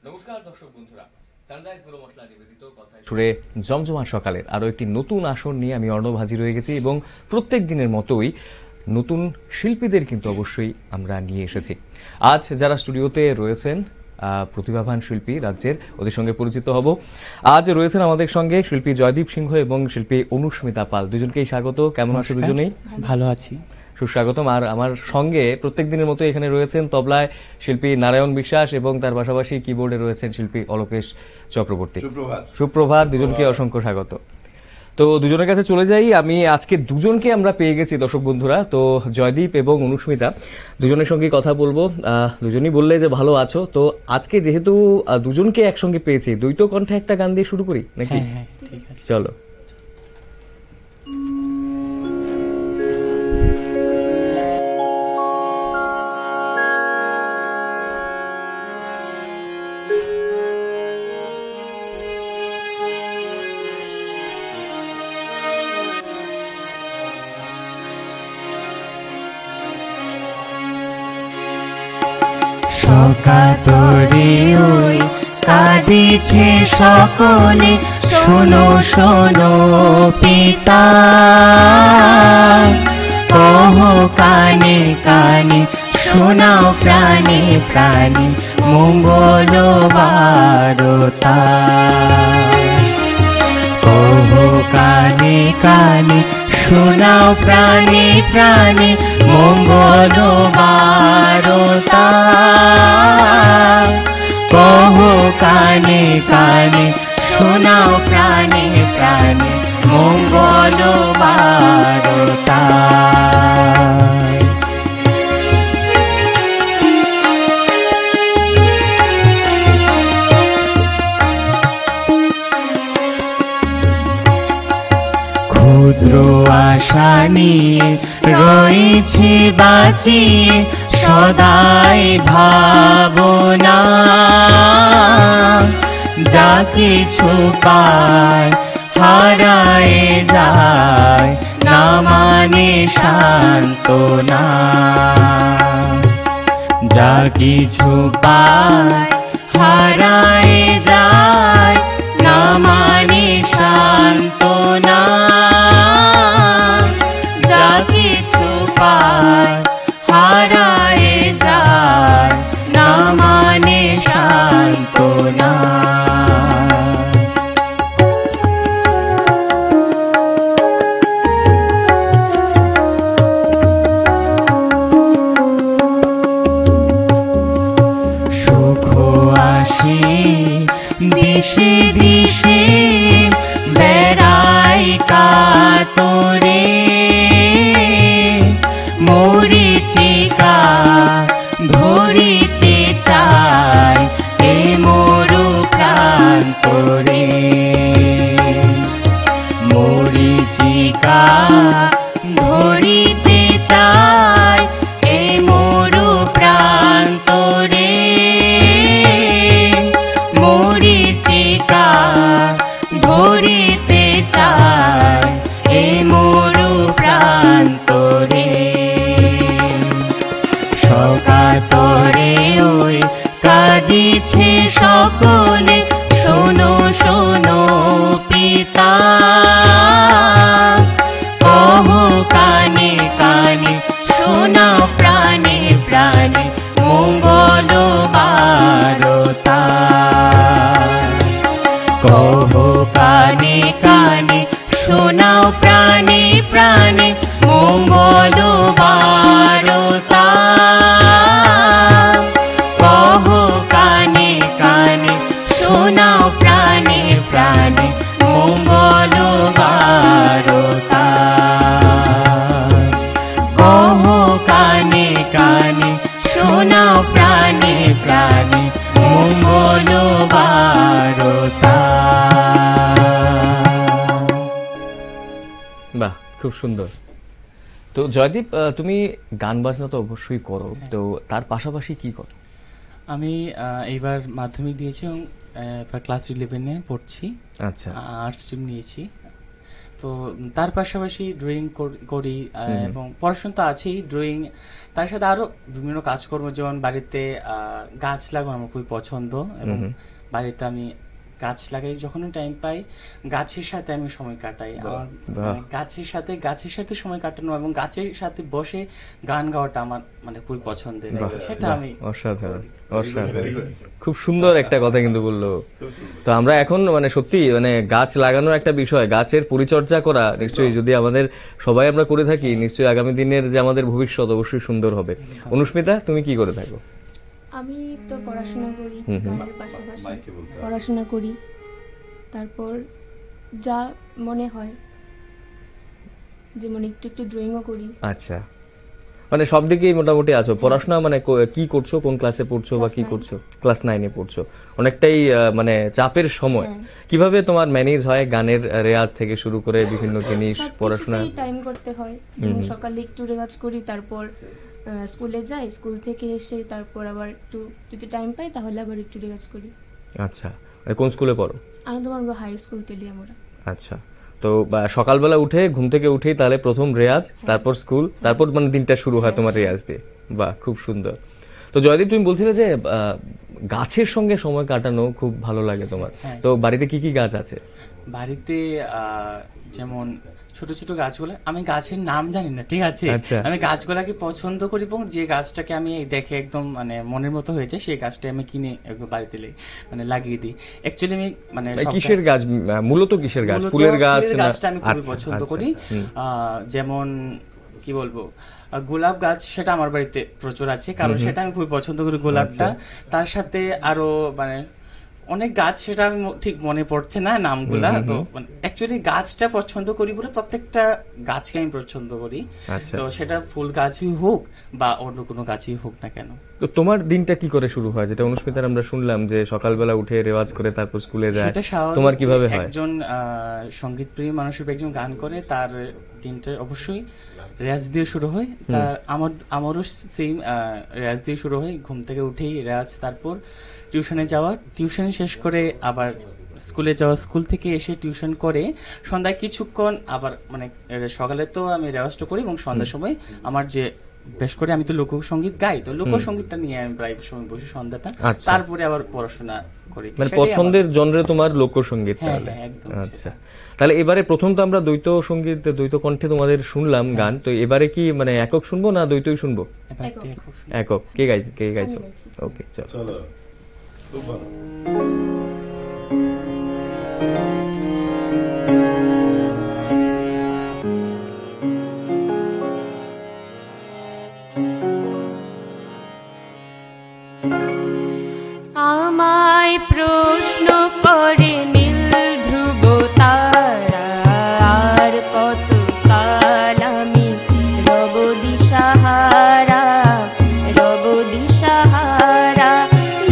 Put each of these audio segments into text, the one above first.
নমস্কার দর্শক বন্ধুরা, সানরাইজ গুলো মশলা নিবেদিত কথায় সুরে জমজমাট সকালের আরো একটি নতুন আসর নিয়ে আমি অর্ণব হাজির হয়ে গেছি এবং প্রত্যেক দিনের মতোই নতুন শিল্পীদের কিন্তু অবশ্যই আমরা নিয়ে এসেছি। আজ যারা স্টুডিওতে রয়েছেন প্রতিভাবান শিল্পী রাজ্যের, ওদের সঙ্গে পরিচিত হব। আজ রয়েছেন আমাদের সঙ্গে শিল্পী জয়দীপ সিংহ এবং শিল্পী অনুস্মিতা পাল। দুজনকেই স্বাগত। কেমন আছো দুজনেই? ভালো আছি, সুস্বাগতম। আর আমার সঙ্গে প্রত্যেক দিনের মতো এখানে রয়েছেন তবলায় শিল্পী নারায়ণ বিশ্বাস এবং তার পাশাপাশি কিবোর্ডে রয়েছেন শিল্পী অলোকেশ চক্রবর্তী। সুপ্রভাত। দুজনকে অসংখ্য স্বাগত। তো দুজনের কাছে চলে যাই। আমি আজকে দুজনকে আমরা পেয়ে গেছি দর্শক বন্ধুরা। তো জয়দীপ এবং অনুস্মিতা দুজনের সঙ্গে কথা বলবো। দুজনই বললে যে ভালো আছো। তো আজকে যেহেতু দুজনকে একসঙ্গে পেয়েছি, দ্বৈত কণ্ঠে একটা গান দিয়ে শুরু করি নাকি? হ্যাঁ ঠিক আছে, চলো। সকাতরে ওই কাঁদিছে সকলে, শোনো শোনো পিতা, কহ কানে কানে, শোনাও প্রাণে প্রাণে, মঙ্গল বারতা। কহ কানে কানে, শোনাও প্রাণে প্রাণে, মঙ্গল বারতা। কহ কানে কানে, শোনাও প্রাণে প্রাণে, মঙ্গল বারতা। ক্ষুদ্র আশা নিয়ে রয়েছে বাঁচিয়ে সদাই ভাবনা, যা কিছু পায় হারায় যায়, না মানে সান্ত্বনা। যা কিছু পায় হারায় যায়, না মানে সান্ত্বনা। যা কিছু পায় হারায় যায়, না মানে সান্ত্বনা। সুখ আসে দিশে দিশে, বেড়াই কাতরে, মরিচিকা ধরিতে চায় এ মরু প্রান্তরে। মরিচিকা ধরিতে চায় এ মরু প্রান্তরে। মরিচিকা ধরিতে চায় এ মরু প্রান্তরে। সকাতরে ওই কাঁদিছে সকলে, শোনো শোনো পিতা, কহ কানে কানে, শোনাও প্রাণে প্রাণে, মঙ্গল বারতা। কহ কানে কানে, শোনাও প্রাণে প্রাণে, মঙ্গল বারতা। কহ কানে কানে, শোনাও প্রাণে প্রাণে, মঙ্গল বারতা। কহ কানে কানে, শোনাও প্রাণে প্রাণে, মঙ্গল বারতা। বাহ, খুব সুন্দর। তো জয়দীপ, তুমি গান বাজনা তো অবশ্যই করো, তো তার পাশাপাশি কি করো? আমি এইবার মাধ্যমিক দিয়েছি এবং ক্লাস 11-এ পড়ছি। আচ্ছা, আর্টস স্ট্রিম নিয়েছি। তো তার পাশাপাশি ড্রয়িং করি, এবং পড়াশোনা তো আছেই, ড্রয়িং তার সাথে আরো বিভিন্ন কাজকর্ম, যেমন বাড়িতে গাছ লাগানো আমার খুবই পছন্দ, এবং বাড়িতে আমি গাছ লাগাই, যখন টাইম পাই গাছের সাথে আমি সময় কাটাই। আমার মানে গাছের সাথে সময় কাটানো এবং গাছের সাথে বসে গান গাওয়াটা আমার মানে খুবই পছন্দের, সেটা আমি। অসাধারণ, খুব সুন্দর একটা কথা কিন্তু বললো। তো আমরা এখন মানে সত্যি মানে গাছ লাগানোর একটা বিষয়, গাছের পরিচর্যা করা নিশ্চয়ই যদি আমাদের সবাই আমরা করে থাকি, নিশ্চয়ই আগামী দিনের যে আমাদের ভবিষ্যৎ অবশ্যই সুন্দর হবে। অনুস্মিতা, তুমি কি করে থাকো? আমি তো পড়াশোনা করি, গানের পাশাপাশি পড়াশোনা করি, তারপর যা মনে হয় যেমন একটু একটু ড্রয়িংও করি। আচ্ছা, মানে সব দিকেই মোটামুটি আছো। পড়াশোনা মানে কি করছো, কোন ক্লাসে পড়ছো বা কি করছো? ক্লাস 9-এ পড়ছো। অনেকটাই মানে চাপের সময়। কিভাবে তোমার ম্যানেজ হয় গানের রেয়াজ থেকে শুরু করে বিভিন্ন জিনিস, পড়াশোনা? টাইম করতে হয়, যেমন সকালে একটু রেওয়াজ করি, তারপর স্কুলে যাই, স্কুল থেকে এসে তারপর আবার একটু যদি টাইম পাই তাহলে আবার একটু রেওয়াজ করি। আচ্ছা, কোন স্কুলে পড়ো? Anandamarga high school, Teliamura. আচ্ছা, তো সকালবেলা উঠে ঘুম থেকে উঠেই তাহলে প্রথম রেয়াজ, তারপর স্কুল, তারপর মানে দিনটা শুরু হয় তোমার রেয়াজ দিয়ে। বাহ, খুব সুন্দর। তো জয়দীপ, তুমি বলছিলে যে গাছের সঙ্গে সময় কাটানো খুব ভালো লাগে তোমার। তো বাড়িতে কি কি গাছ আছে? বাড়িতে যেমন ছোট ছোট গাছগুলো, আমি গাছের নাম জানি না, ঠিক আছে, আমি গাছগুলাকে পছন্দ করি, এবং যে গাছটাকে আমি দেখে একদম মানে মনের মতো হয়েছে সেই গাছটা আমি কিনে একদম বাড়িতে মানে লাগিয়ে দিই। অ্যাকচুয়ালি আমি মানে কিসের গাছ, মূলত কিসের গাছ? ফুলের গাছ? গাছটা আমি খুবই পছন্দ করি। যেমন কি বলবো, গোলাপ গাছ, সেটা আমার বাড়িতে প্রচুর আছে, কারণ সেটা আমি খুবই পছন্দ করি গোলাপটা। তার সাথে আরো মানে অনেক গাছ, সেটা আমি ঠিক মনে পড়ছে না নামগুলা। তো অ্যাকচুয়ালি গাছটা পছন্দ করি বলে প্রত্যেকটা গাছকে আমি পছন্দ করি। তো সেটা ফুল গাছই হোক বা অন্য কোনো গাছই হোক না কেন। তো তোমার দিনটা কি করে শুরু হয়? যেটা অনুস্মিতার আমরা শুনলাম যে সকালবেলা উঠে রেওয়াজ করে তারপর স্কুলে যায়, তোমার কিভাবে হয়? একজন সঙ্গীত প্রিয় মানুষের একজন গান করে, তার দিনটা অবশ্যই রেয়াজ দিয়ে শুরু হয়। তার আমারও সেম রেয়াজ দিয়ে শুরু হয়, ঘুম থেকে উঠেই রেয়াজ, তারপর টিউশনে যাওয়া, টিউশন শেষ করে আবার স্কুলে যাওয়া, স্কুল থেকে এসে টিউশন করে সন্ধ্যায় কিছুক্ষণ আবার মানে সকালে তো আমি রেওয়াজটা করি, এবং সন্ধ্যার সময় আমার যে বেশ করে আমি তো লোকসঙ্গীত গাই, তো লোকসঙ্গীতটা নিয়ে আমি প্রায় সময় বসে সন্ধ্যাটা, তারপরে আবার পড়াশোনা করি। মানে পছন্দের জনরে তোমার লোকসঙ্গীত? আচ্ছা, তাহলে এবারে প্রথম তো আমরা দ্বৈত সঙ্গীত, দ্বৈত কণ্ঠে তোমাদের শুনলাম গান, তো এবারে কি মানে একক শুনবো না দ্বৈতই শুনবো? একক। কে গাইছো? ওকে, চলো। আমায় প্রশ্ন করে নীল ধ্রুব তারা, আর কত কাল আমি রব দিশাহারা,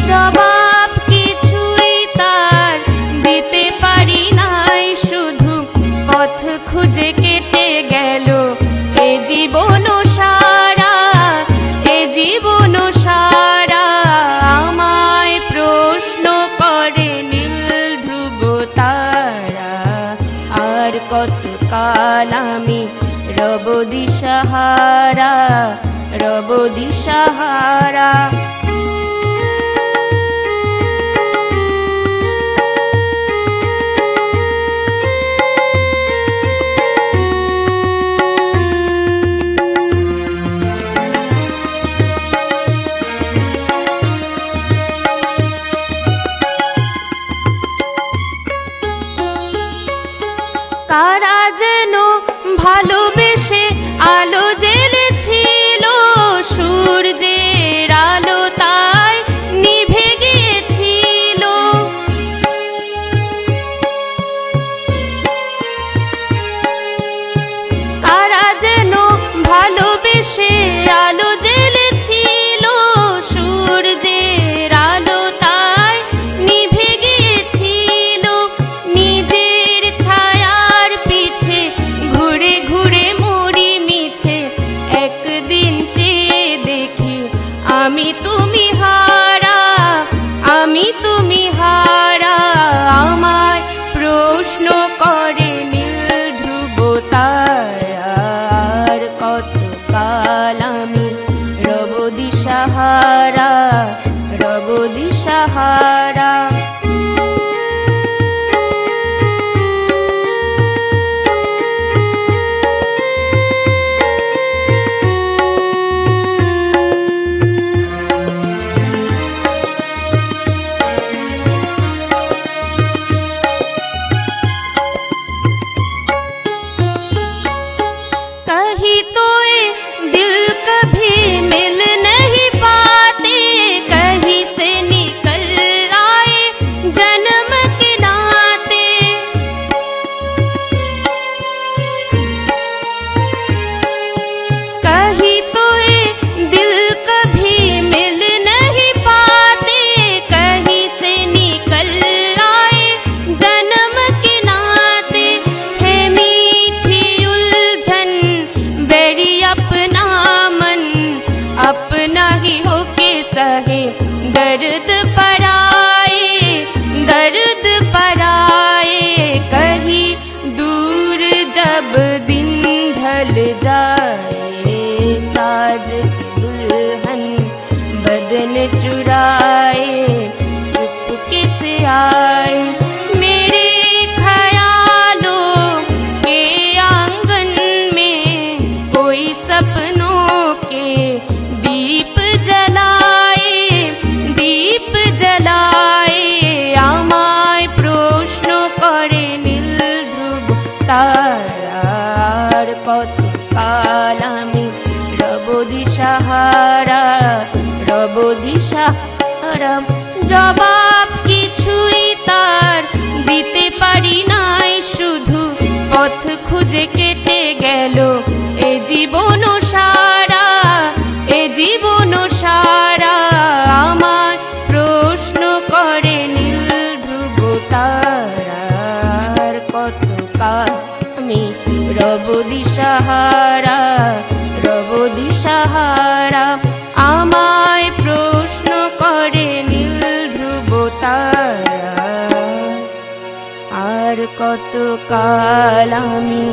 জবাব কিছুই তার দিতে পারি নাই, শুধু পথ খুঁজে কেটে গেল এ জীবন সারা, এ জীবন সারা। আমায় প্রশ্ন করে নীল ধ্রুব তারা, আর কত কাল আমি রব দিশাহারা, রব দিশাহারা। কারা যেন ভালোবেসে আলো জ্বেলেছিল, সূর্যের আলো তাই নিভে গিয়েছিল। কারা যেন ভালোবেসে আলো জ্বেলেছিল, সূর্যের আলো তাই নিভে গিয়েছিল। নিজের ছায়ার পিছে ঘুরে ঘুরে মরি মিছে, একদিন চেয়ে দেখি আমি তুমি হারা, আমি তুমি হারা। আমায় প্রশ্ন করে নীল ধ্রুব सहारा। कहीं तो ये दिल कभी मिल नहीं पाते, कहीं से निकल आए जन्म के नाते। कहीं तो ये दिल कभी मिल नहीं पाते, कहीं से निकल आए जन्म के नाते। है मीठी उलझन बेड़ी अपना मन, अपना ही होके सहे दर्द पराए, दर्द पराए। कहीं दूर जब दिन ढल जाए, साज की दुल्हन बदन चुराए, चुपके से आए मेरे ख्यालों के आंगन में, कोई सपनों के दीप जलाए, दीप जलाए। আমায় প্রশ্ন করে নীল ধ্রুব তারার, কত কাল আমি রব দিশাহারা, রব দিশাহারা। জবাব কিছুই তার দিতে পারি নাই, শুধু পথ খুঁজে কেটে গেল এ জীবন সারা, এ জীবন সারা। আমায় প্রশ্ন করে নীল ধ্রুব তারার, কত কাল আমি রব দিশাহারা, রব দিশাহারা। আমায় প্রশ্ন করে নীল ধ্রুব তারা, আর কত কাল আমি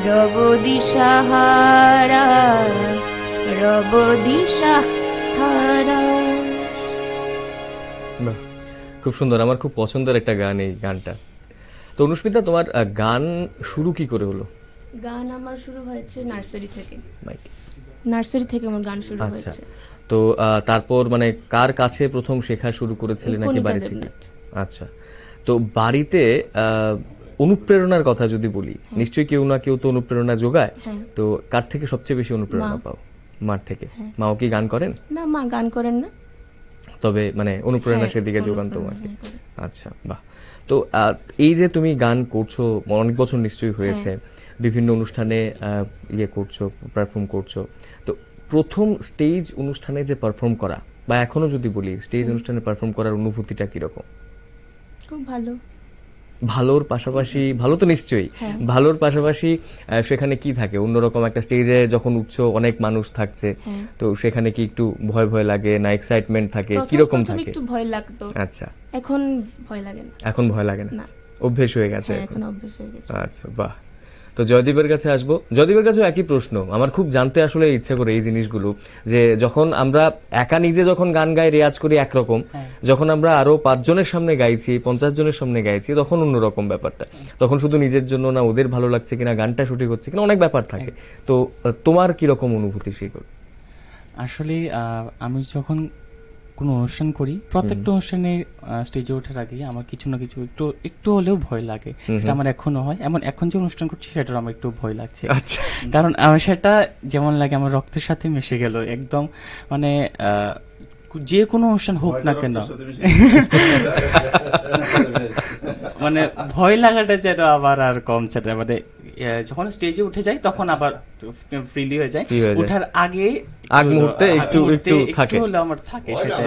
রব দিশাহারা, রব দিশাহারা। বাহ, খুব সুন্দর, আমার খুব পছন্দের একটা গান এই গানটা। তো অনুস্মিতা, তোমার গান শুরু কি করে হলো? গান আমার শুরু হয়েছে নার্সারি থেকে। মাইক। নার্সারি থেকে আমার গান শুরু আচ্ছা, হয়েছে। তো তারপর মানে কার কাছে প্রথম শেখা শুরু করেছিলে নাকি কণিকা বাড়ি থেকে? দেবনাথ। আচ্ছা, তো বাড়িতে অনুপ্রেরণার কথা যদি বলি, নিশ্চয়ই কেউ না কেউ তো অনুপ্রেরণা যোগায়। হ্যাঁ। তো কার থেকে সবচেয়ে বেশি অনুপ্রেরণা মা। পাও? মার থেকে। হ্যাঁ। মাও কি গান করেন? না, মা গান করেন না। তবে মানে অনুপ্রেরণা হ্যাঁ, সেদিকে যোগান অনুপ্রেরণা, তোমাকে। হ্যাঁ, করেন। আচ্ছা, বাহ। তো এই যে তুমি গান করছো, অনেক বছর নিশ্চয়ই হয়েছে, বিভিন্ন অনুষ্ঠানে ইয়ে করছো, পারফর্ম করছো। তো প্রথম স্টেজ অনুষ্ঠানে যে পারফর্ম করা, বা এখনো যদি বলি স্টেজ অনুষ্ঠানে পারফর্ম করার অনুভূতিটা কিরকম? খুব ভালো। ভালোর পাশাপাশি, ভালো তো নিশ্চয়ই, হ্যাঁ। ভালোর পাশাপাশি সেখানে কি থাকে? অন্যরকম একটা স্টেজে যখন উঠছো, অনেক মানুষ থাকছে, হ্যাঁ। তো সেখানে কি একটু ভয় ভয় লাগে না এক্সাইটমেন্ট থাকে, প্রথম কিরকম প্রথম থাকে? একটু ভয় লাগতো, আচ্ছা, এখন ভয় লাগে না। এখন ভয় লাগে না, না। অভ্যেস হয়ে গেছে হ্যাঁ, এখন। এখন অভ্যেস হয়ে গেছে। আচ্ছা, বাহ। তো জয়দীপের কাছে আসবো। জয়দীপের কাছেও একই প্রশ্ন, আমার খুব জানতে আসলে ইচ্ছে করে এই জিনিসগুলো, যে যখন আমরা একা নিজে যখন গান গাই, রেয়াজ করি একরকম, যখন আমরা আরো 5 জনের সামনে গাইছি, 50 জনের সামনে গাইছি, তখন অন্যরকম ব্যাপারটা। তখন শুধু নিজের জন্য না, ওদের ভালো লাগছে কিনা, গানটা সঠিক হচ্ছে কিনা, অনেক ব্যাপার থাকে। তো তোমার কিরকম অনুভূতি সেগুলো? আসলে আমি যখন কোনো অনুষ্ঠান করি, প্রত্যেকটা অনুষ্ঠানে স্টেজে ওঠার আগে আমার কিছু না কিছু একটু হলেও ভয় লাগে। এটা আমার এখনো হয়, এমন এখন যে অনুষ্ঠান করছি সেটার আমার একটু ভয় লাগছে। আচ্ছা, কারণ আমার সেটা যেমন লাগে আমার রক্তের সাথে মিশে গেল একদম, মানে যে কোনো অনুষ্ঠান হোক না কেন, মানে ভয় লাগাটা যেন আবার আর কমছে না। মানে যখন স্টেজে উঠে যাই তখন আবার ফ্রিলি হয়ে যায়, ওঠার আগে আগ মুহূর্তে একটু থাকে, হলে আমার থাকে, সেটা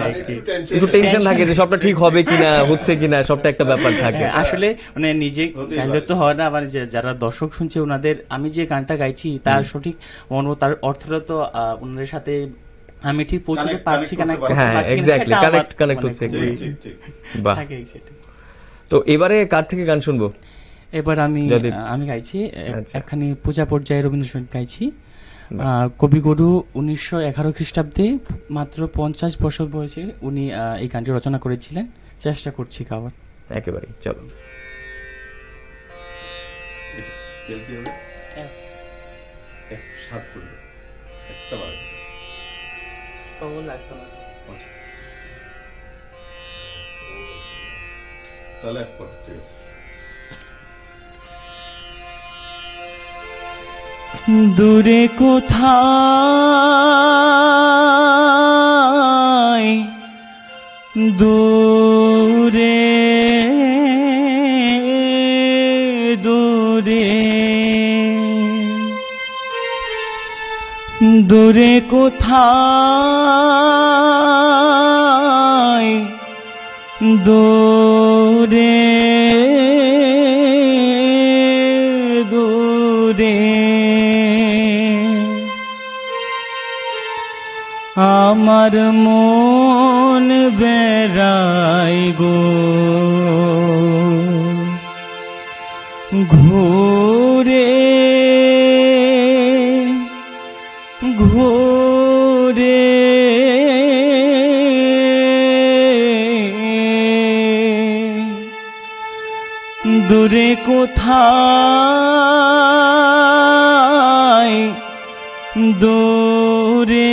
একটু টেনশন থাকে যে সবটা ঠিক হবে কিনা, হচ্ছে কিনা, সবটা একটা ব্যাপার থাকে। আসলে মানে নিজে গাইলে তো হয় না, মানে যারা দর্শক শুনছে ওনাদের আমি যে গানটা গাইছি তার সঠিক তার অর্থটা তো ওনাদের সাথে আমি ঠিক পৌঁছতে পারছি কিনা। হ্যাঁ, এক্স্যাক্টলি, কানেক্ট হচ্ছে। বাহ। তো এবারে কার থেকে গান শুনবো? এবার আমি গাইছি একখানি পূজা পর্যায়ে রবীন্দ্রসঙ্গীত গাইছি। কবিগুরু 1911 খ্রিস্টাব্দে মাত্র 50 বছর বয়সে উনি এই গানটি রচনা করেছিলেন। চেষ্টা করছি গাওয়ার। একেবারেই, চলো। দূরে কোথায়, দূরে দূরে, দূরে কোথায়, দূরে দূরে, আমার মন বেড়াই গো ঘুরে ঘুরে, দূরে কোথায়, দূরে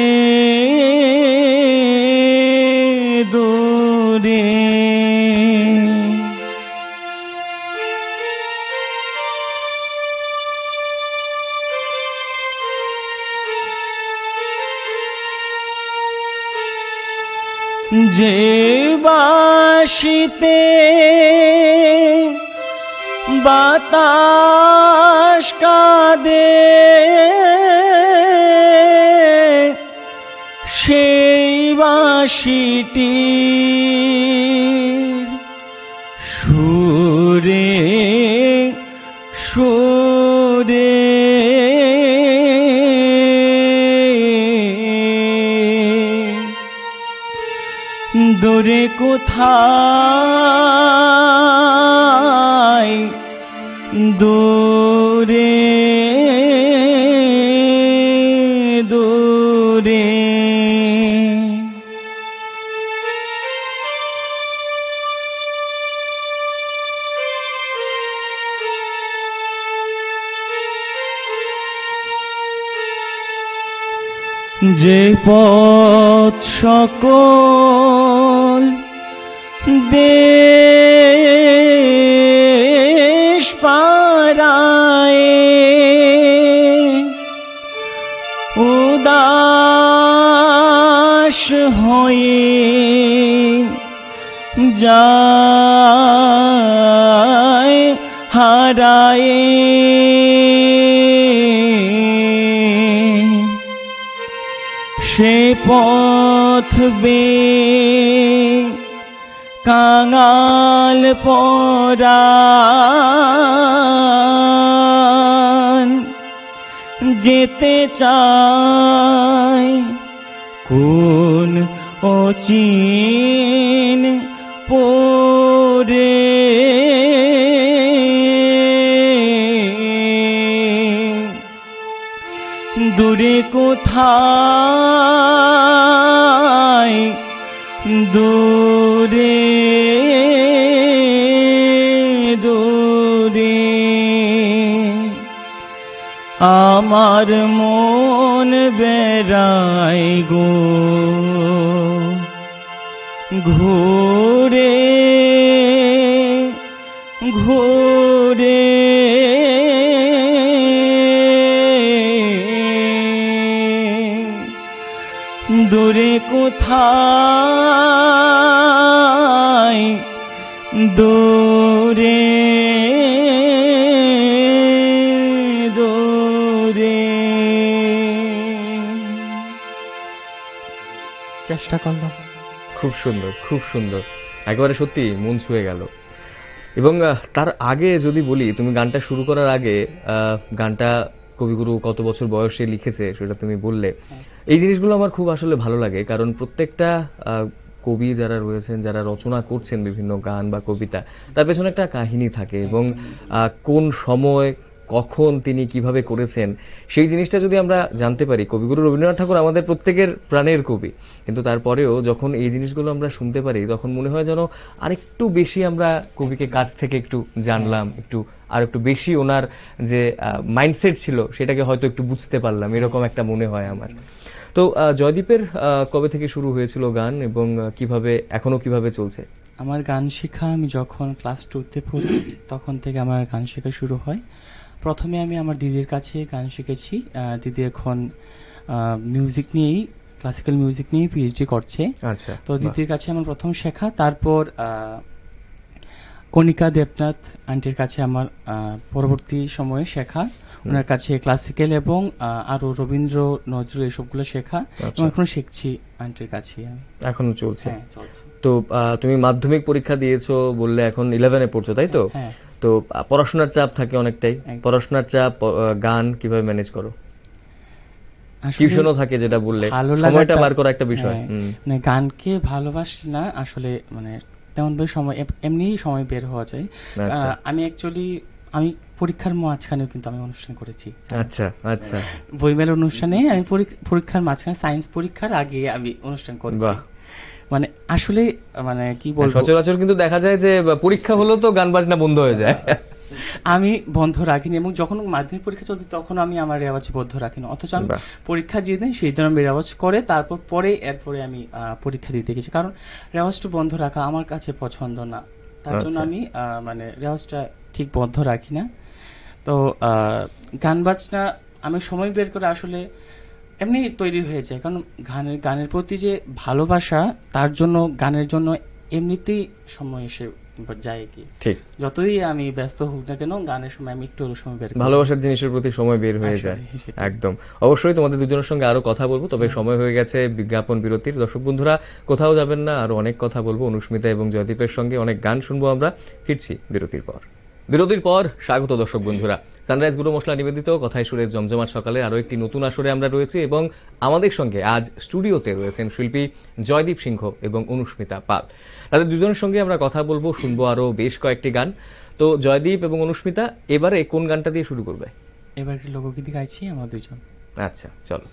দূরে, যে বাঁশিতে বাতাস কাঁদে, সেই বাঁশিটির সুরে সুরে, দূরে কোথায়, দূরে দূরে, যে পথ সকল দেশ পারায় উদাস হয়ে যায় হারায়, সে পথ কাঙাল পরাণ যেতে চায় কোন অচিন পরে, দূরে কোথায়, দূরে দূরে, আমার মন বেড়াই গো ঘুরে ঘুরে, দূরে কোথায়, দূরে দূরে, চেষ্টা করলাম। খুব সুন্দর, খুব সুন্দর, একেবারে সত্যি মন ছুঁয়ে গেল। এবং তার আগে যদি বলি, তুমি গানটা শুরু করার আগে গানটা কবিগুরু কত বছর বয়সে লিখেছে সেটা তুমি বললে। এই জিনিসগুলো আমার খুব আসলে ভালো লাগে, কারণ প্রত্যেকটা কবি যারা রয়েছেন, যারা রচনা করছেন বিভিন্ন গান বা কবিতা, তার পেছনে একটা কাহিনী থাকে এবং কোন সময় কখন তিনি কিভাবে করেছেন সেই জিনিসটা যদি আমরা জানতে পারি। কবিগুরু রবীন্দ্রনাথ ঠাকুর আমাদের প্রত্যেকের প্রাণের কবি, কিন্তু তারপরেও যখন এই জিনিসগুলো আমরা শুনতে পারি তখন মনে হয় যেন আরেকটু বেশি আমরা কবিকে কাছ থেকে একটু জানলাম, আর একটু বেশি ওনার যে মাইন্ডসেট ছিল সেটাকে হয়তো একটু বুঝতে পারলাম, এরকম একটা মনে হয় আমার। তো জয়দীপের কবে থেকে শুরু হয়েছিল গান এবং এখনো কিভাবে চলছে? আমার গান শেখা, আমি যখন ক্লাস 2-তে পড়ি তখন থেকে আমার গান শেখা শুরু হয়। প্রথমে আমি আমার দিদির কাছে গান শিখেছি। দিদি এখন মিউজিক নিয়েই, ক্লাসিক্যাল মিউজিক নিয়ে পিএইচডি করছে। আচ্ছা, তো দিদির কাছে আমার প্রথম শেখা। তারপর কণিকা দেবনাথ আন্টির কাছে আমার পরবর্তী সময়ে শেখা, ওনার কাছে ক্লাসিক্যাল এবং আরো রবীন্দ্র, নজরুল এসবগুলো শেখা। এবং এখনো শিখছি আন্টির কাছে। এখনো চলছে। তো তুমি মাধ্যমিক পরীক্ষা দিয়েছো বললে, এখন 11-এ পড়ছো, তাই তো? তো পড়াশোনার চাপ থাকে অনেকটাই। পড়াশোনার চাপ, গান কিভাবে ম্যানেজ করো? টিউশনও থাকে যেটা বললে, সময়টা বার করা একটা বিষয়। মানে গানকে ভালোবাসি না আসলে, মানে তেমন সময় এমনি সময় বের হওয়া যায়। আমি আমি পরীক্ষার মাঝখানেও কিন্তু আমি অনুষ্ঠান করেছি। আচ্ছা আচ্ছা, বইমেলা অনুষ্ঠানে আমি পরীক্ষার মাঝখানে, সায়েন্স পরীক্ষার আগে আমি অনুষ্ঠান করেছি। মানে আসলে মানে কি বলবো, সচরাচর কিন্তু দেখা যায় যে পরীক্ষা হলো তো গান বাজনা বন্ধ হয়ে যায়। আমি বন্ধ রাখিনি, এবং যখন মাধ্যমিক পরীক্ষা চলছে তখন আমি আমার রেওয়াজ বন্ধ রাখিনি। অথচ আমি পরীক্ষা দিয়ে দিন সেই দিন আমি রেওয়াজ করে এরপরে আমি পরীক্ষা দিতে গেছি। কারণ রেওয়াজটা বন্ধ রাখা আমার কাছে পছন্দ না, তার জন্য আমি মানে রেওয়াজটা ঠিক বন্ধ রাখি না। তো গান বাজনা আমি সময় বের করে আসলে এমনি তৈরি হয়ে যায়। কারণ গানের প্রতি যে ভালোবাসা, তার জন্য গানের জন্য এমনিতেই সময় এসে যায়। কি ঠিক, যতই আমি ব্যস্ত হোক না কেন, গানের সময় আমি একটু সময় বের করি, ভালোবাসার জিনিসের প্রতি সময় বের হয়ে যায়। একদম, অবশ্যই তোমাদের দুজনের সঙ্গে আরো কথা বলবো, তবে সময় হয়ে গেছে বিজ্ঞাপন বিরতির। দর্শক বন্ধুরা, কোথাও যাবেন না, আরো অনেক কথা বলবো অনুস্মিতা এবং জয়দীপের সঙ্গে, অনেক গান শুনবো আমরা। ফিরছি বিরতির পর। স্বাগত দর্শক বন্ধুরা, সানরাইজ গুঁড়ো মশলা নিবেদিত কথায় সুরের জমজমাট সকালে আরো একটি নতুন আসরে আমরা রয়েছি, এবং আমাদের সঙ্গে আজ স্টুডিওতে রয়েছেন শিল্পী জয়দীপ সিংহ এবং অনুস্মিতা পাল। তাদের দুজনের সঙ্গে আমরা কথা বলবো, শুনবো আরো বেশ কয়েকটি গান। তো জয়দীপ এবং অনুস্মিতা, এবারে কোন গানটা দিয়ে শুরু করবে? এবার লোকগীত গাইছি আমরা দুজন। আচ্ছা, চলো।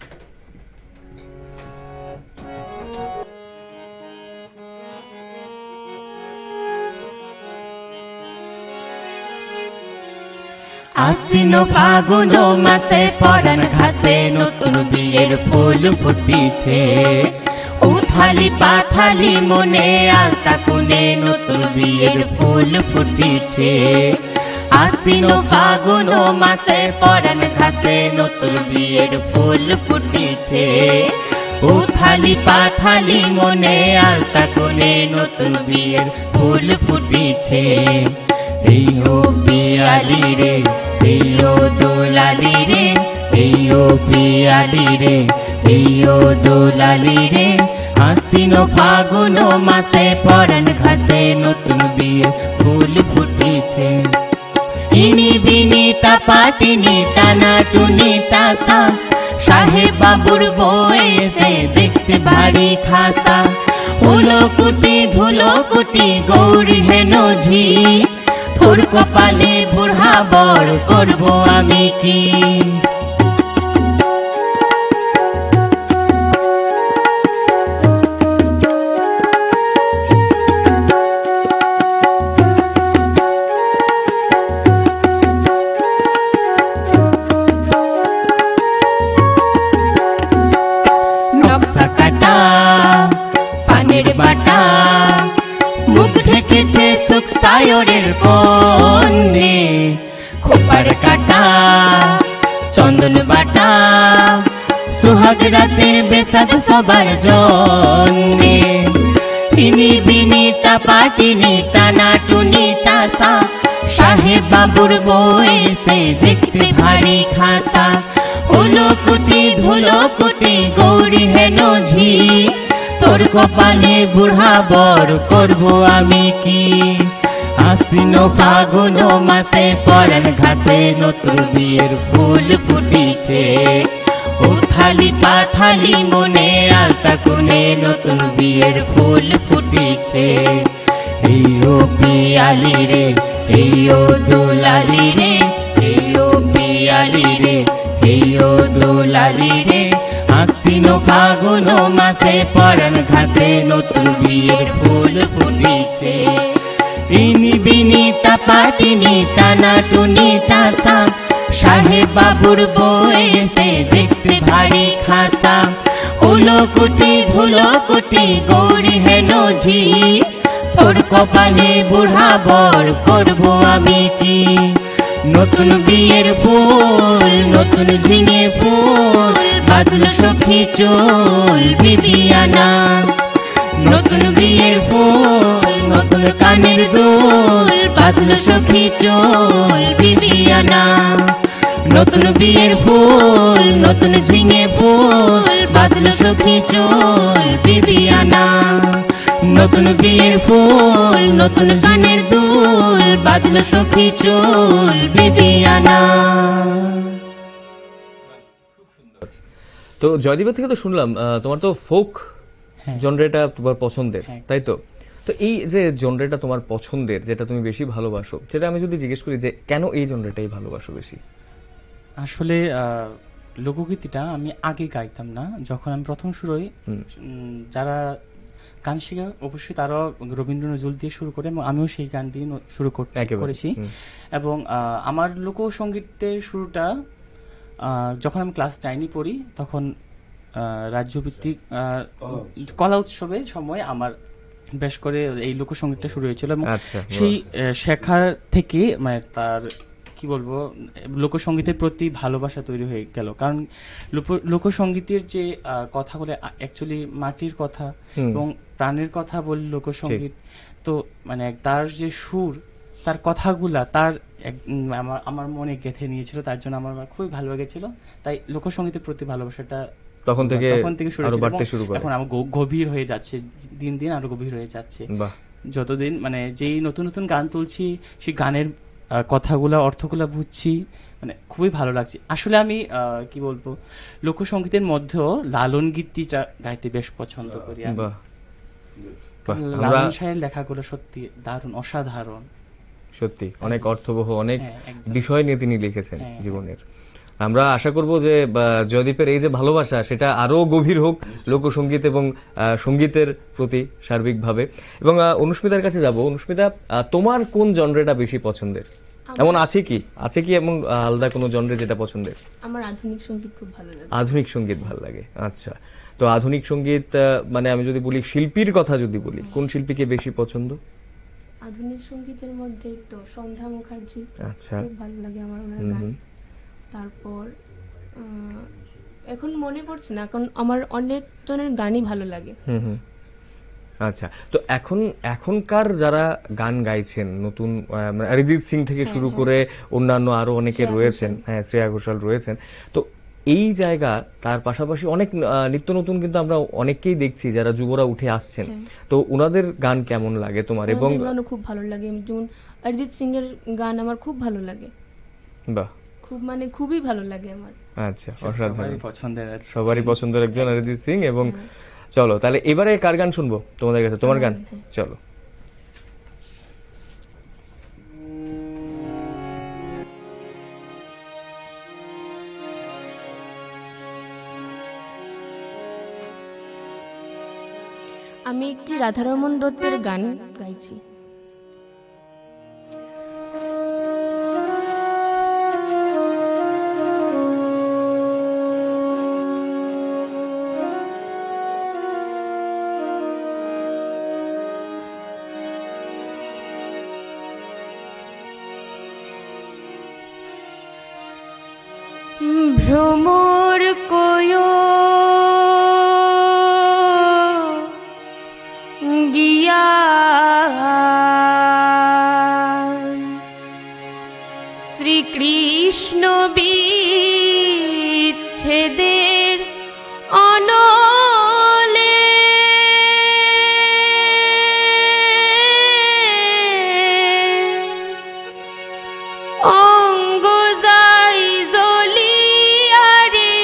আশ্বিন ফাগুন মাসে পরাণ ঘাসে নতুন বিয়ের ফুল ফুটিছে, উথালি পাথালি মনে আলতা কোণে নতুন বিয়ের ফুল ফুটিছে। আশ্বিন ফাগুন মাসে পরাণ ঘাসে নতুন বিয়ের ফুল ফুটিছে, উথালি পাথালি মনে আলতা কোণে নতুন বিয়ের ফুল ফুটিছে। এই ও পিয়ালি রে, এই ও দোলালি রে, এই ও পিয়ালি রে, এই ও দোলালি রে। আশ্বিন ফাগুন মাসে পরাণ ঘাসে নতুন বিয়ে ফুল ফুটেছে। ইনি বিনি তাপাটিনি টানা টুনি তাসা, সাহেব বাবুর বউ এসে দেখতে ভারী খাসা। উলো কুটি ধুলো কুটি গৌরী হেন ঝি, তোর কপালে বুড়া বর করবো আমি কি। নকশা কাটা পানের বাটা, মুখ ঢেকেছে সুখ সায়রের কন্যে। খোপার কাটা চন্দন বাটা, সুহাগ রাতের বেসাদ সবার জন্যে। তিনি বিনি তাপাটিনি টানা টুনি তাসা, সাহেব বাবুর বউ এসে দেখতে ভারী খাসা। হলো কুটি ধুলো কুটি গৌরী হেন ঝি, তোর কপালে বুড়া বর করবো আমি কি। আশ্বিন ফাগুন মাসে পরাণ ঘাসে নতুন বিয়ের ফুল ফুটিছে, উথালি পাথালি মনে আলতা কোণে নতুন বিয়ের ফুল ফুটিছে। এই ও পিয়ালি রে, এই ও দোলালি রে, এই ও দোলালি রে হেইও দোলালি রে আশ্বিন ফাগুন মাসে পরাণ ঘাসে নতুন বিয়ের ফুল ফুটিছে ইনি বিনি টাপাটিনি টানা টুনি টাসা সাহেব বাবুর বউ এসে দেখতে ভারী খাসা উলো কুটি ধুলো কুটি গৌরী হেন ঝি তোর কপালে বুড়া বর করবো আমি কি নতুন বিয়ের ফুল নতুন ঝিঙে ফুল বাদল সখী চুল বিবিয়ানা নতুন বিয়ের ফুল নতুন কানের দুল বাদল সখী চুল বিবিয়ানা নতুন বিয়ের ফুল নতুন ঝিঙে ফুল বাদল সখী চুল বিবিয়ানা নতুন বিয়ের ফুল নতুন কানের দুল বাদল সখী চুল বিবিয়ানা। তো জয়দীপের থেকে তো শুনলাম তোমার তো ফোক হ্যাঁ। জনরেটা তোমার পছন্দের, হ্যাঁ। তাই তো? তো এই যে জনরেটা তোমার পছন্দের, যেটা তুমি বেশি ভালোবাসো, সেটা আমি যদি জিজ্ঞেস করি যে কেন এই জনরেটাই ভালোবাসো বেশি? আসলে লোকগীতিটা আমি আগে গাইতাম না, যখন আমি প্রথম শুরু হই যারা গান শেখা অবশ্যই তারা রবীন্দ্র নজরুল দিয়ে শুরু করে এবং আমিও সেই গান দিয়ে শুরু করেছি। এবং আমার লোকসঙ্গীতের শুরুটা যখন আমি ক্লাস 9-এ পড়ি, তখন রাজ্যভিত্তিক কলা উৎসবের সময় আমার বেশ করে এই লোকসঙ্গীতটা শুরু হয়েছিল এবং সেই শেখার থেকে মানে তার কি বলবো লোকসঙ্গীতের প্রতি ভালোবাসা তৈরি হয়ে গেল। কারণ লোকসঙ্গীতের যে কথাগুলো অ্যাকচুয়ালি মাটির কথা এবং প্রাণের কথা বলে লোকসঙ্গীত, তো মানে তার যে সুর, তার কথাগুলা তার আমার মনে গেঁথে নিয়েছিল, তার জন্য আমার খুবই ভালো লেগেছিল। তাই লোকসঙ্গীতের প্রতি ভালোবাসাটা তখন থেকে শুরু করে এখন আমার গভীর হয়ে যাচ্ছে, দিন দিন আরো গভীর হয়ে যাচ্ছে। যতদিন মানে যেই নতুন নতুন গান তুলছি, সেই গানের কথাগুলা অর্থগুলা বুঝছি, মানে খুবই ভালো লাগছে। আসলে আমি কি বলবো, লোকসঙ্গীতের মধ্যেও লালন গীতিটা গাইতে বেশ পছন্দ করি। লালন সাহের লেখাগুলো সত্যি দারুণ, অসাধারণ, সত্যি অনেক অর্থবহ, অনেক বিষয় নিয়ে তিনি লিখেছেন জীবনের। আমরা আশা করব যে জয়দীপের এই যে ভালোবাসা, সেটা আরো গভীর হোক লোকসঙ্গীত এবং সঙ্গীতের প্রতি সার্বিকভাবে। এবং অনুস্মিতার কাছে যাব। অনুস্মিতা, তোমার কোন জনরেটা বেশি পছন্দের? এমন আছে কি এমন আলাদা কোনো জনরে যেটা পছন্দের? আমার আধুনিক সঙ্গীত খুব ভালো লাগে। আধুনিক সঙ্গীত ভালো লাগে, আচ্ছা। তো আধুনিক সঙ্গীত মানে আমি যদি বলি, শিল্পীর কথা যদি বলি, কোন শিল্পীকে বেশি পছন্দ? আধুনিক সঙ্গীতের মধ্যে তো সন্ধ্যা মুখার্জি, আচ্ছা, খুব ভালো লাগে আমার ওনার গান। তারপর এখন মনে পড়ছে না, এখন আমার অনেক জনের গানই ভালো লাগে। আচ্ছা, তো এখনকার যারা গান গাইছেন নতুন, অরিজিৎ সিং থেকে শুরু করে অন্যান্য আরো অনেকে রয়েছেন, হ্যাঁ, শ্রেয়া ঘোষাল রয়েছেন, তো এই জায়গা, তার পাশাপাশি অনেক নিত্য নতুন কিন্তু আমরা অনেককেই দেখছি যারা যুবরা উঠে আসছেন, তো ওনাদের গান কেমন লাগে তোমার? এবং গানও খুব ভালো লাগে, যেমন অরিজিৎ সিং এর গান আমার খুব ভালো লাগে। বাহ, খুব মানে খুবই ভালো লাগে আমার। আচ্ছা, অসাধারণ, সবারই পছন্দের একজন অরিজিৎ সিং। এবং চলো তাহলে এবারে কার গান শুনবো তোমাদের কাছে? তোমার গান, চলো। আমি একটি রাধারমণ দত্তের গান গাইছি। ভ্রমর কয়ো গিয়া শ্রীকৃষ্ণ বিচ্ছেদের অনলে অঙ্গ যাই জ্বলিয়া রে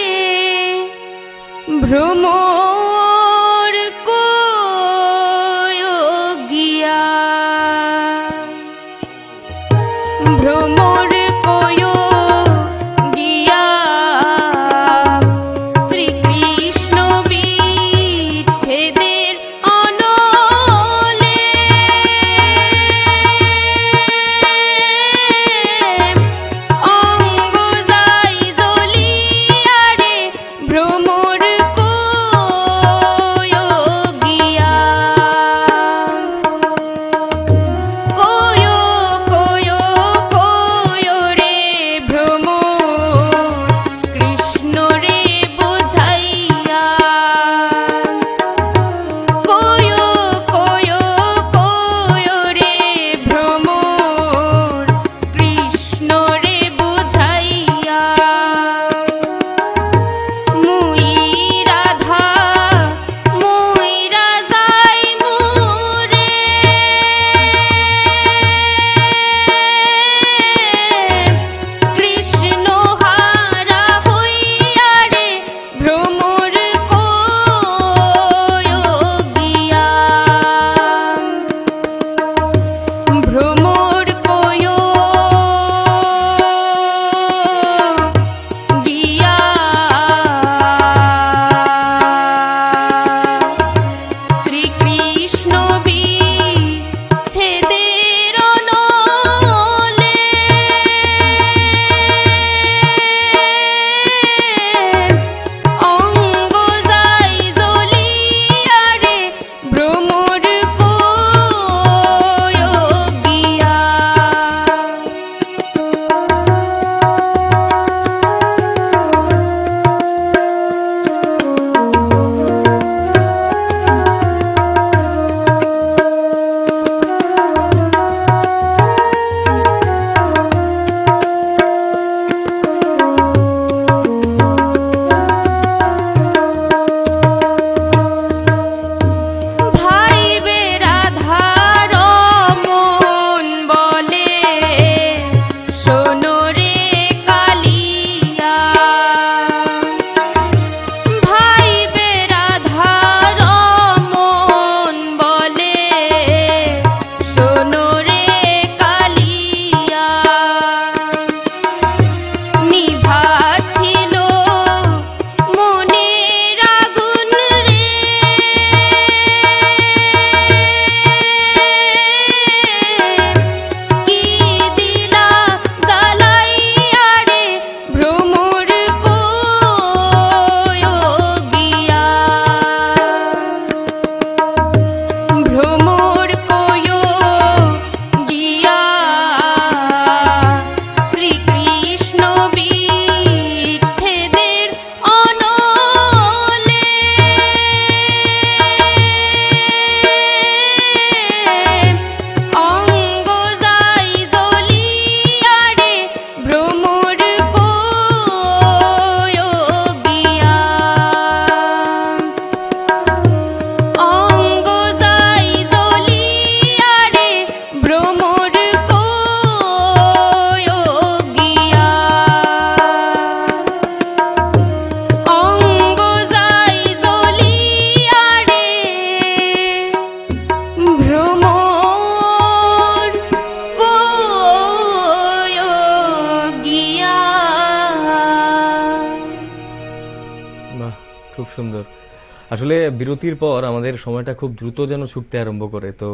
আসলে বিরতির পর আমাদের সময়টা খুব দ্রুত যেন ছুটতে আরম্ভ করে, তো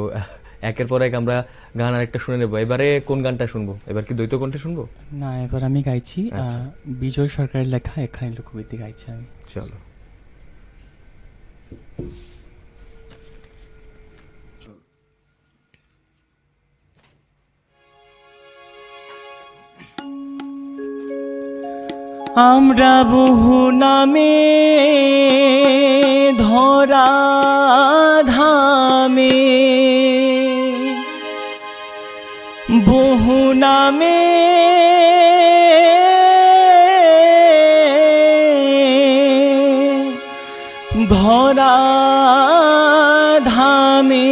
একের পর এক আমরা গান আরেকটা শুনে নেবো। এবারে কোন গানটা শুনবো? এবার কি দ্বৈত কণ্ঠে শুনবো? না, এবার আমি গাইছি আচ্ছা। বিজয় সরকারের লেখা একখানি লোকগীতি গাইছি আমি। চলো। আমরা বহু নামে ধরা ধামে, বহু নামে ধরা ধামে,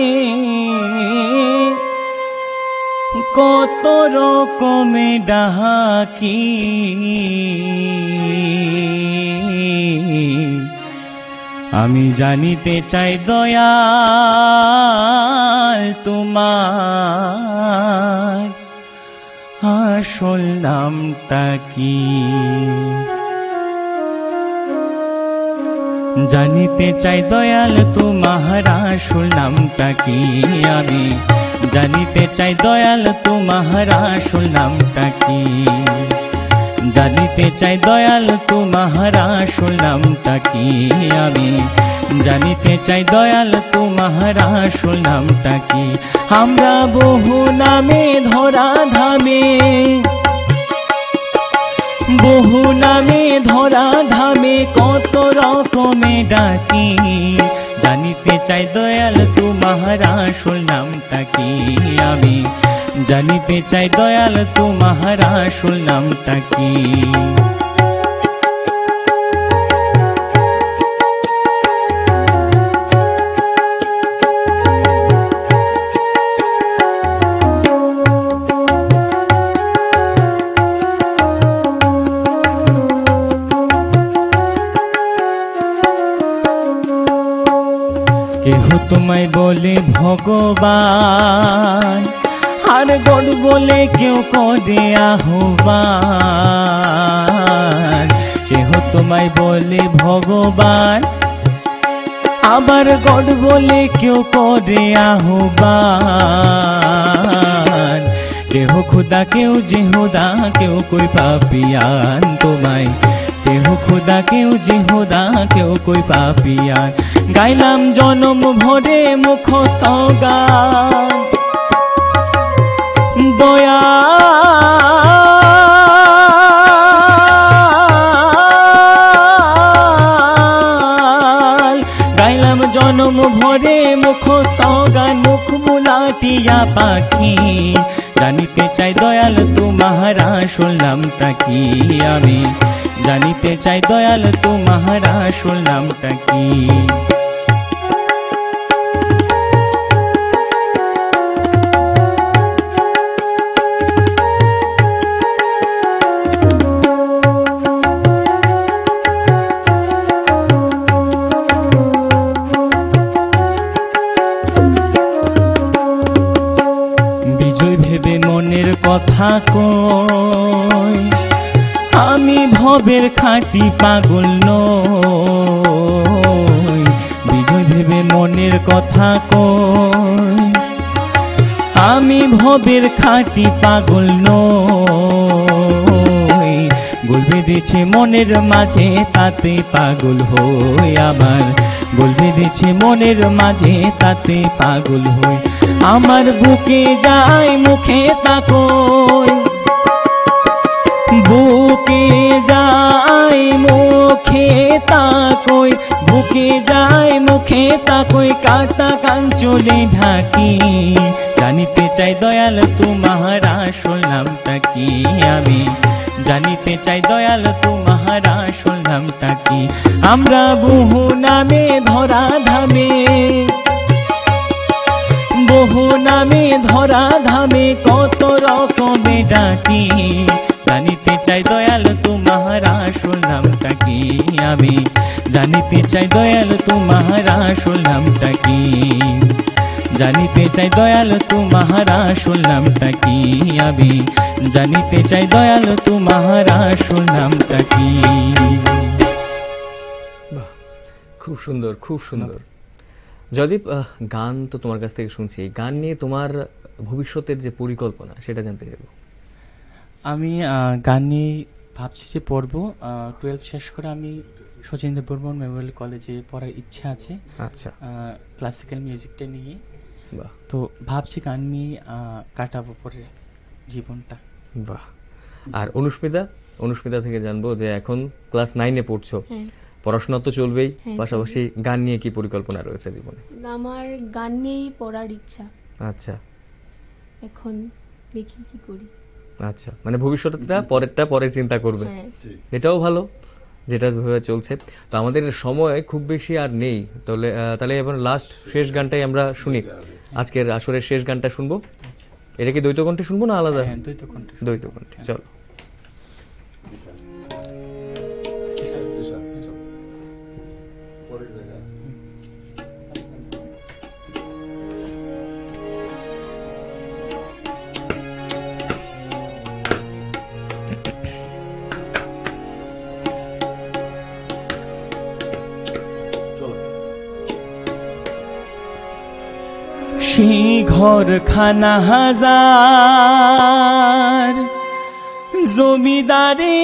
কত রকমে ডাকি আমি জানিতে চাই দয়াল তোমার আসল নামটা কি। জানিতে চাই দয়াল তোমার আসল নামটা কি, আমি জানিতে চাই দয়াল তোমার আসল নামটা কি। জানিতে চাই দয়াল তোমার আসল নামটা কি, আমি জানিতে চাই দয়াল তোমার আসল নামটা কি। আমরা বহু নামে ধরা ধামে, বহু নামে ধরা ধামে, কত রকমে ডাকি জানিতে চাই দয়াল তোমার আসল নামটা কি, আমি জানিতে চাই দয়াল তোমার আসল নামটা কি। কেহ তোমায় বলে ভগবান, আর গড বলে কেউ করে আহ্বান। কেহ তোমায় বলে ভগবান, আবার গড বলে কেউ করে আহ্বান। কেহ খুদা কেউ জেহুদা, কেউ কই পাপিয়ান তোমায়। কেহ খুদা কেউ জেহুদা, কেউ কই পাপিয়ান। গাইলাম জনম ভরে মুখস্থ গান দয়াল, গাইলাম জনম ভরে মুখস্থ গান, মুখ মুলাটিয়া পাখি জানিতে চাই দয়াল তোমার আসল নামটা কি, আমি জানিতে চাই দয়াল তোমার আসল নামটা কি। বিজয় ভেবে মনের কথা কই, আমি ভবের খাঁটি পাগল নই। বিজয় ভেবে মনের কথা কই, আমি ভবের খাঁটি পাগল নই। গোল বেঁধেছে মনের মাঝে তাতে পাগল হই, আমার গোল বেঁধেছে মনের মাঝে তাতে পাগল হই। আমার বুকে যায় মুখে তাকই, বুকে যায় মুখে তাকই, বুকে যায় মুখে তাকই, কাটা কাঞ্চলে ঢাকি জানিতে চাই দয়াল তোমার আসল নামটা কি, আমি জানিতে চাই দয়াল তোমার আসল নামটা কি। আমরা বহু নামে ধরা ধামে, বহু নামে ধরা ধামে, কত রকমে ডাকি জানিতে চাই দয়াল তোমার আসল নামটা কি, আমি জানিতে চাই দয়াল তোমার আসল নামটা কি। জানিতে চাই দয়াল তোমার আসল নামটা কি, আমি জানিতে চাই দয়াল তোমার আসল নামটা কি। খুব সুন্দর, খুব সুন্দর। যদি গান তো তোমার কাছ থেকে শুনছি, গান নিয়ে তোমার ভবিষ্যতের যে পরিকল্পনা সেটা জানতে চাইব। আমি গান নিয়ে ভাবছি যে পড়বো। 12 শেষ করে আমি সচিন্দ্র বর্মন মেমোরিয়াল কলেজে পড়ার ইচ্ছা আছে। আচ্ছা, ক্লাসিক্যাল মিউজিকটা নিয়ে। বাহ তো ভাবছি গান নিয়ে কাটাবো পরে জীবনটা। বাহ। আর অনুস্মিতা থেকে জানবো যে এখন ক্লাস 9-এ পড়ছো, হ্যাঁ, পড়াশোনা তো চলবেই, হ্যাঁ, পাশাপাশি গান নিয়ে কি পরিকল্পনা রয়েছে জীবনে? আমার গান নিয়েই পড়ার ইচ্ছা, আচ্ছা এখন দেখি কি করি। আচ্ছা, মানে ভবিষ্যৎটা পরেরটা পরে চিন্তা করবে, হ্যাঁ, এটাও ভালো, যেটা ভাবে চলছে। তো আমাদের সময় খুব বেশি আর নেই, তাহলে এবার লাস্ট শেষ গানটাই আমরা শুনি, আজকের আসরের শেষ গানটা শুনবো। আচ্ছা, এটা কি দ্বৈত কণ্ঠে শুনবো না আলাদা? হ্যাঁ, দ্বৈত কণ্ঠে। দ্বৈত কণ্ঠে, চলো। সেই ঘরখানা হাজার জমিদারি,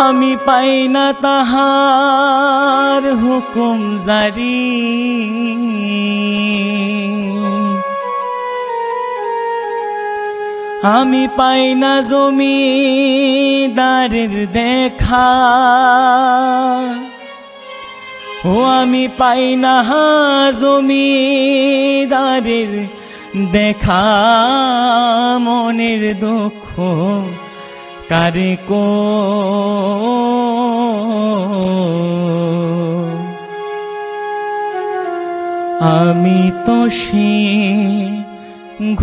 আমি পাই না তাহার হুকুম জারি। আমি পাই না জমিদারের দেখা, ও আমি পাই না জমিদারের দেখা, মনের দুঃখ কারে কো আমি তো সে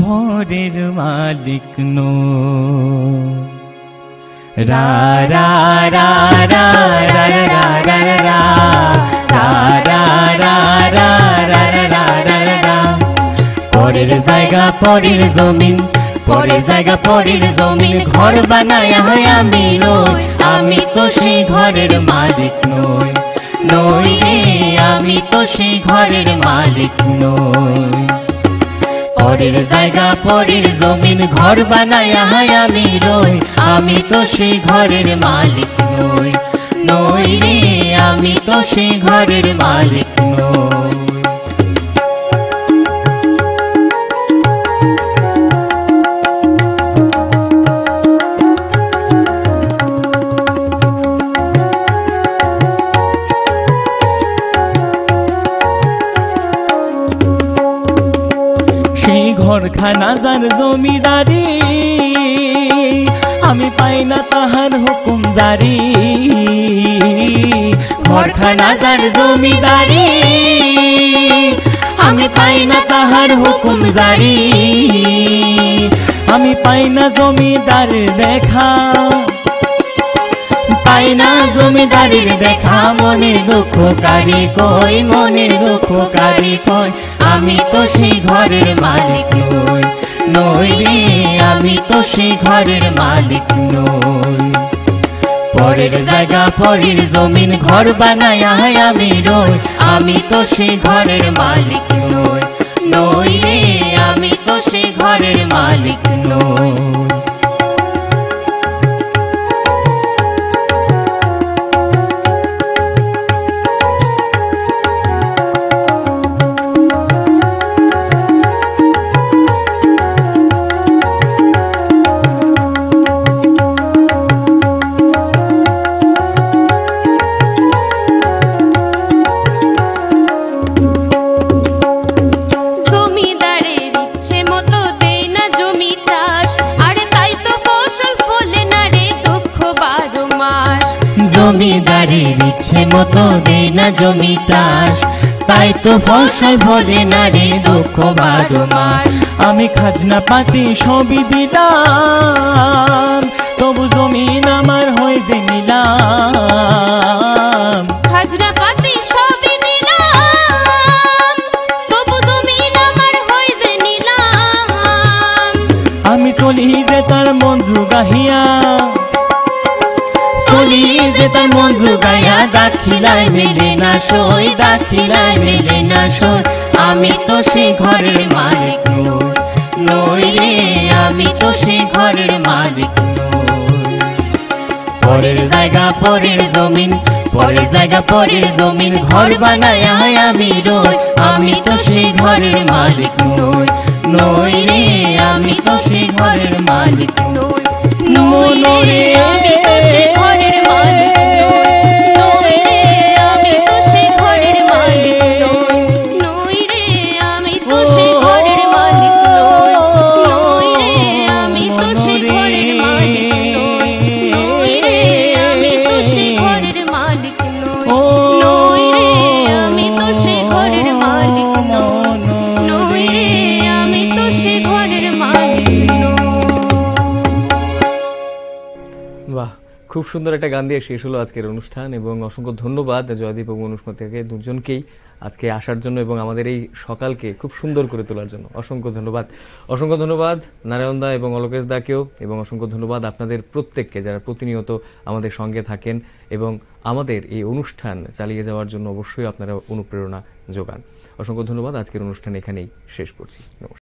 ঘরের মালিক নই। রা রা রা রা রা রা রা রা পরের জায়গা পরের জমিন, পরের জায়গা পরের জমিন, ঘর বানায় আমি রই, আমি তো সেই ঘরের মালিক নই। নই রে, আমি তো সেই ঘরের মালিক নই। পরের জায়গা পরের জমিন, ঘর বানায় আমি রই, আমি তো সেই ঘরের মালিক নই। নই রে, আমি তো সেই ঘরের মালিক নই। সেই ঘরখানা যার জমিদারি, আমি পাই না তাহার হুকুম জারি। ঘরখানা যার জমিদারি, আমি পাই না তাহার হুকুম জারি। আমি পাই না জমিদার দেখা, পাই না জমিদারের দেখা, মনের দুঃখ কারি কই, মনের দুঃখ কারি কই, আমি তো সেই ঘরের মালিক নই। নই রে, আমি তো সেই ঘরের মালিক নই। পরের জায়গা পরের জমিন, ঘর বানায় আমি রই, আমি তো সেই ঘরের মালিক নই। নই রে, আমি তো সেই ঘরের মালিক নই। জমিদারের ইচ্ছে মতো দেই না জমি চাষ, আরে তাই তো ফসল ফলে না রে দুঃখ 12 মাস। জমিদারের ইচ্ছে মতো দেই না জমি চাষ, তাই তো ফসল ভরে না রে দুঃখ 12 মাস। আমি খাজনা পাতি সবই দিলাম, তবু জমিন আমার হয়ে যে নিলাম। খাজনা পাতি সবই দিলাম, তবু জমিন আমার হই যে নিলাম। আমি চলি যে তার মঞ্জু গাহিয়া, বলি যে তার মন জুগাইয়া দাখিলায় মেলে না সই, দাখিলায় মেলে না সই। আমি তো সে ঘরের মালিক নই, নই রে, আমি তো সে ঘরের মালিক নই। পরের জায়গা পরের জমিন, পরের জায়গা পরের জমিন ঘর বানায় আমি রই। আমি তো সে ঘরের মালিক নই, নই রে, আমি তো সে ঘরের মালিক নই, নই রে, আমি তো সে ঘরের মালিক নই, নই রে, আমি তো সে ঘরের মালিক নই, নই রে আমি তো সে ঘরের মালিক নই, নই রে আমি তো সে ঘরের মালিক নই, নই রে আমি তো সে ঘরের মালিক নই, নই রে আমি তো সে ঘরের মালিক নই, নই রে আমি তো সে ঘরের মালিক নই। বাহ, খুব সুন্দর একটা গান দিয়ে শেষ হলো আজকের অনুষ্ঠান এবং অসংখ্য ধন্যবাদ জয়দীপ এবং অনুষ্মাতাকে দুজনকেই আজকে আসার জন্য এবং আমাদের এই সকালকে খুব সুন্দর করে তোলার জন্য অসংখ্য ধন্যবাদ। অসংখ্য ধন্যবাদ নারায়ণ দা এবং অলোকেশ দাকেও, এবং অসংখ্য ধন্যবাদ আপনাদের প্রত্যেককে যারা প্রতিনিয়ত আমাদের সঙ্গে থাকেন এবং আমাদের এই অনুষ্ঠান চালিয়ে যাওয়ার জন্য অবশ্যই আপনারা অনুপ্রেরণা যোগান। অসংখ্য ধন্যবাদ। আজকের অনুষ্ঠান এখানেই শেষ করছি। নমস্কার।